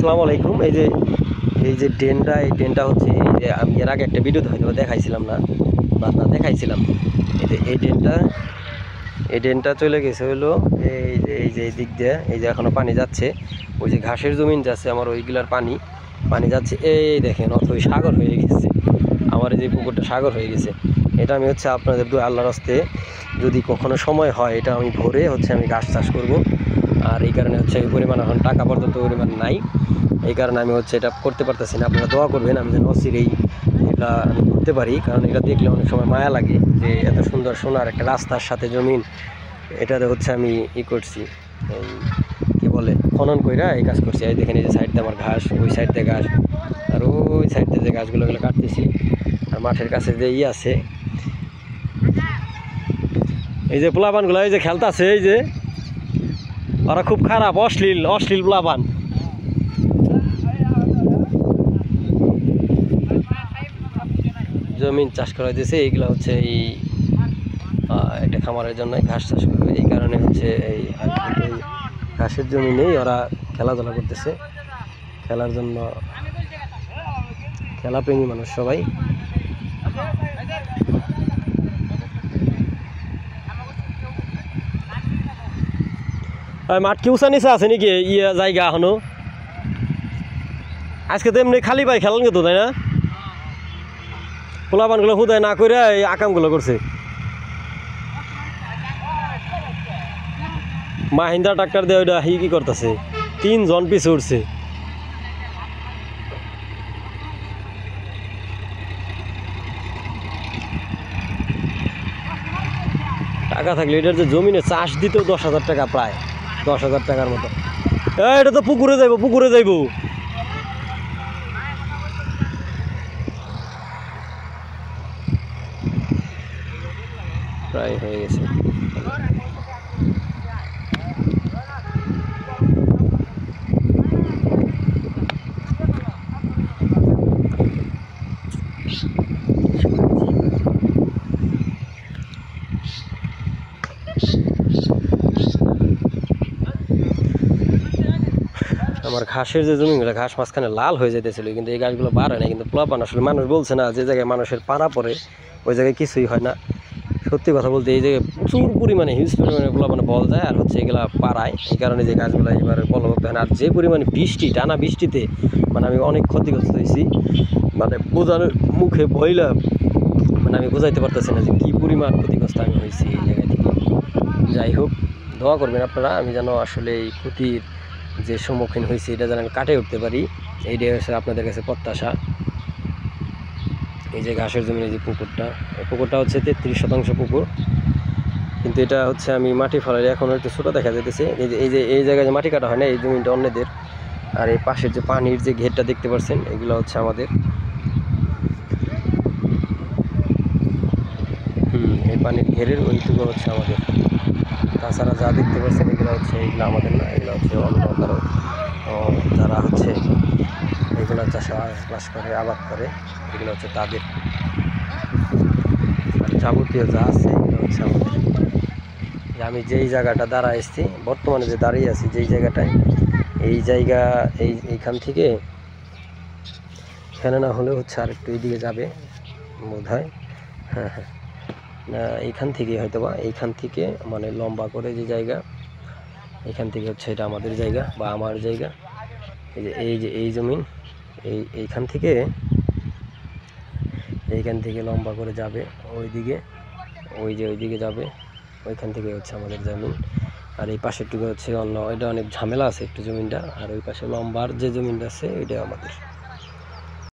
আসসালামু আলাইকুম। এই যে ড্রেনটা, এই ড্রেনটা হচ্ছে এই যে আমি এর আগে একটা ভিডিওতে হয়তো দেখাইছিলাম না দেখাইছিলাম। এই ড্রেনটা চলে গেছে হলো এই যে এই দিক দিয়ে, এই যে এখনো পানি যাচ্ছে, ওই যে ঘাসের জমিন যাচ্ছে আমার, ওইগুলার পানি যাচ্ছে। এই দেখেন অথই সাগর হয়ে গেছে আমার, এই যে পুকুরটা সাগর হয়ে গেছে। এটা আমি হচ্ছে আপনাদের আল্লাহর হস্তে যদি কখনো সময় হয়, এটা আমি ভরে হচ্ছে আমি ঘাস চাষ করব। আর এই কারণে হচ্ছে এই পরিমাণ এখন টাকা পর্যন্ত পরিমাণ নাই, এই কারণে আমি হচ্ছে এটা করতে পারতেছি না। আপনারা দোয়া করবেন আমি যেন অচিরেই এটা আমি করতে পারি, কারণ এটা দেখলে অনেক সময় মায়া লাগে যে এত সুন্দর সোনার একটা রাস্তার সাথে জমিন, এটাতে হচ্ছে আমি করছি এই কী বলে খনন কইরা এই কাজ করছি। এই দেখেন এই যে সাইড দিয়ে আমার ঘাস, ওই সাইড দিয়ে ঘাস, আর ওই সাইড দিয়ে যে গাছগুলো কাটতেছি। আর মাঠের কাছে যে আছে এই যে পোলাপানগুলো এই যে খেলতেছে, এই যে ওরা খুব খারাপ, অশ্লীল পোলাপান। জমিন চাষ করা হয়েছে, এইগুলো হচ্ছে এই একটা খামারের জন্য ঘাস চাষ করবে, এই কারণে হচ্ছে এই ঘাসের জমিনেই ওরা খেলাধুলা করতেছে, খেলার জন্য, খেলাপ্রেমী মানুষ সবাই। মাঠ কি উঁচা নিচা আছে নাকি জায়গা এখনো? আজকে তো এমনি খালি পাই খেলান তো, তাই না? পোলাপানগুলো হুদায় না করে এই আকামগুলো করছে। মাহিন্দ্রা ট্রাক্টর দিয়ে ওইটা কি করতেছে, 3 জন পিছে উঠছে। টাকা থাকলে এটার যে জমিনে চাষ দিত 10,000 টাকা, প্রায় 10,000 টাকার মতো। এটা তো পুকুরে যাইব প্রায় হয়ে গেছে। আমার ঘাসের যে জমিগুলো, ঘাস মাঝখানে লাল হয়ে যেতেছিল, কিন্তু এই গাছগুলো বার হয় না। কিন্তু পোলাপান আসলে মানুষ বলছে না, যে জায়গায় মানুষের পাড়া পড়ে ওই জায়গায় কিছুই হয় না। সত্যি কথা বলতে এই জায়গায় প্রচুর পরিমাণে হিউজ পরিমাণে পোলাপানে বল যায়, আর হচ্ছে এগুলা পাড়ায়, এই কারণে যে গাছগুলো এবার ফলবক্ত হয় না। আর যে পরিমাণে বৃষ্টি, টানা বৃষ্টিতে মানে আমি অনেক ক্ষতিগ্রস্ত হয়েছি, মানে বোঝানোর মুখে বইলা মানে আমি বোঝাইতে পারতেছি না যে কী পরিমাণ ক্ষতিগ্রস্ত আমি হয়েছি এই জায়গা থেকে। যাই হোক, দোয়া করবেন আপনারা আমি যেন আসলে এই ক্ষতির যে সম্মুখীন হয়েছি এটা যেন আমি কাটিয়ে উঠতে পারি, এইটাই হচ্ছে আপনাদের কাছে প্রত্যাশা। এই যে ঘাসের জমিনে যে পুকুরটা, এই পুকুরটা হচ্ছে 33% পুকুর, কিন্তু এটা হচ্ছে আমি মাটি ফেলার এখনও একটু ছোটো দেখা যেতেছে। এই জায়গায় যে মাটি কাটা হয় না, এই জমিটা অন্যদের। আর এই পাশের যে পানির যে ঘেরটা দেখতে পাচ্ছেন, এগুলো হচ্ছে আমাদের। এই পানির ঘেরের ওইটুকু হচ্ছে আমাদের। তাছাড়া যা দেখতে পাচ্ছেন এগুলো হচ্ছে, এইগুলো আমাদের না, এগুলো হচ্ছে অন্য কারো, যারা হচ্ছে এগুলো চাষবাস করে, আবাদ করে, এগুলো হচ্ছে তাদের। যাবতীয় যা আছে এগুলো হচ্ছে আমাদের। আমি যেই জায়গাটা দাঁড়ায় এসেছি, বর্তমানে যে দাঁড়িয়ে আছি যেই জায়গাটায়, এইখান থেকে এখানে না হলে হচ্ছে আর একটু এইদিকে যাবে বোধ হয়। হ্যাঁ, এইখান থেকে হয়তো বা, এইখান থেকে মানে লম্বা করে যে জায়গা, এখান থেকে হচ্ছে এটা আমাদের জায়গা বা আমার জায়গা। এই জমিন, এইখান থেকে লম্বা করে যাবে ওইদিকে, ওইদিকে যাবে, ওইখান থেকে হচ্ছে আমাদের জমিন। আর এই পাশেরটুকু হচ্ছে অন্য, এটা অনেক ঝামেলা আছে একটু জমিনটা। আর ওই পাশে লম্বার যে জমিনটা আছে ওইটা আমাদের।